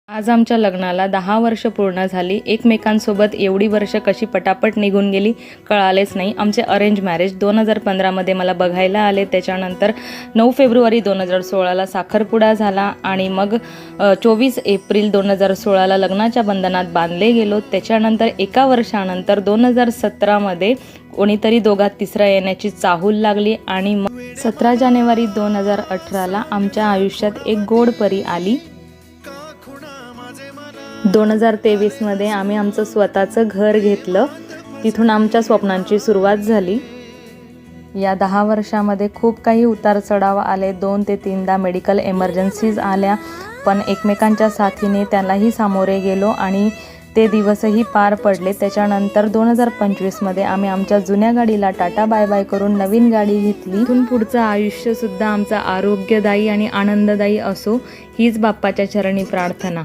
आज आमच्या लग्नाला 10 वर्ष पूर्ण झाली. एकमेकांसोबत एवढी वर्ष कशी पटापट निघून गेली कळालेच नाही. आमचे अरेंज मॅरेज 2015मध्ये मला बघायला आले. त्याच्यानंतर 9 फेब्रुवारी 2016ला साखरपुडा झाला आणि मग 24 एप्रिल 2016ला लग्नाच्या बंधनात बांधले गेलो. त्याच्यानंतर एका वर्षानंतर 2017मध्ये कोणीतरी दोघात तिसरा येण्याची चाहूल लागली आणि मग 17 जानेवारी 2018ला आमच्या आयुष्यात एक गोड परी आली. 2023मध्ये आम्ही आमचं स्वतःचं घर घेतलं. तिथून आमच्या स्वप्नांची सुरुवात झाली. या 10 वर्षामध्ये खूप काही उतार चढाव आले. 2 ते 3दा मेडिकल एमर्जन्सीज आल्या, पण एकमेकांच्या साथीने त्यालाही सामोरे गेलो आणि ते दिवसही पार पडले. त्याच्यानंतर 2025मध्ये आम्ही आमच्या जुन्या गाडीला टाटा बाय बाय करून नवीन गाडी घेतली. इथून पुढचं आयुष्यसुद्धा आमचं आरोग्यदायी आणि आनंददायी असो हीच बाप्पाच्या चरणी प्रार्थना.